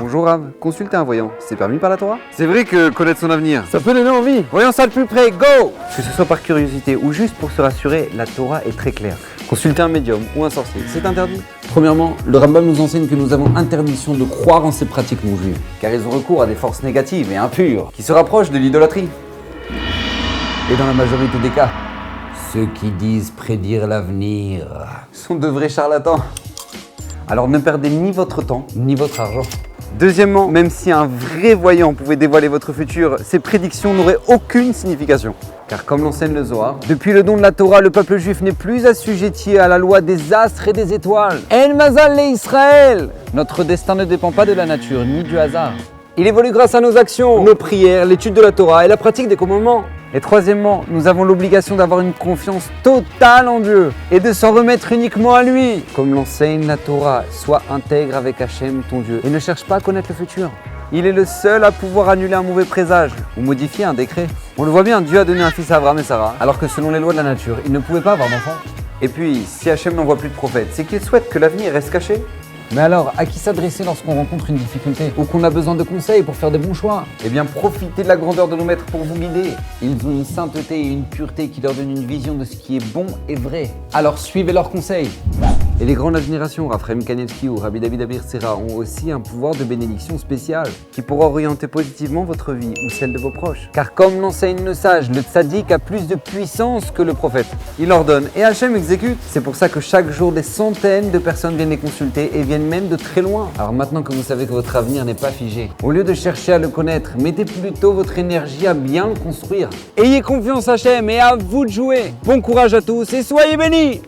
Bonjour Rav, consultez un voyant, c'est permis par la Torah? C'est vrai que connaître son avenir, Ça peut donner envie. voyons ça de plus près, go! Que ce soit par curiosité ou juste pour se rassurer, la Torah est très claire. Consulter un médium ou un sorcier, c'est interdit. Premièrement, le Rambam nous enseigne que nous avons interdiction de croire en ces pratiques non juives. Car ils ont recours à des forces négatives et impures qui se rapprochent de l'idolâtrie. Et dans la majorité des cas, ceux qui disent prédire l'avenir Sont de vrais charlatans. Alors ne perdez ni votre temps, ni votre argent. Deuxièmement, même si un vrai voyant pouvait dévoiler votre futur, ses prédictions n'auraient aucune signification. Car comme l'enseigne le Zohar, depuis le don de la Torah, le peuple juif n'est plus assujetti à la loi des astres et des étoiles. En Mazal le Israël. Notre destin ne dépend pas de la nature ni du hasard. Il évolue grâce à nos actions, nos prières, l'étude de la Torah et la pratique des commandements. Et troisièmement, nous avons l'obligation d'avoir une confiance totale en Dieu et de s'en remettre uniquement à lui. Comme l'enseigne la Torah, sois intègre avec Hachem, ton Dieu, et ne cherche pas à connaître le futur. Il est le seul à pouvoir annuler un mauvais présage ou modifier un décret. On le voit bien, Dieu a donné un fils à Abraham et Sarah, alors que selon les lois de la nature, il ne pouvait pas avoir d'enfant. Et puis, si Hachem n'envoie plus de prophètes, c'est qu'il souhaite que l'avenir reste caché. Mais alors, à qui s'adresser lorsqu'on rencontre une difficulté ou qu'on a besoin de conseils pour faire des bons choix? Eh bien, profitez de la grandeur de nos maîtres pour vous guider. Ils ont une sainteté et une pureté qui leur donnent une vision de ce qui est bon et vrai. Alors suivez leurs conseils. Et les grandes générations, Raphaël Kanievski ou Rabbi David Abirsera, ont aussi un pouvoir de bénédiction spécial qui pourra orienter positivement votre vie ou celle de vos proches. Car comme l'enseigne le sage, le tzaddik a plus de puissance que le prophète. Il ordonne et Hachem exécute. C'est pour ça que chaque jour, des centaines de personnes viennent les consulter et viennent même de très loin. Alors maintenant que vous savez que votre avenir n'est pas figé, au lieu de chercher à le connaître, mettez plutôt votre énergie à bien le construire. Ayez confiance Hachem et à vous de jouer. Bon courage à tous et soyez bénis!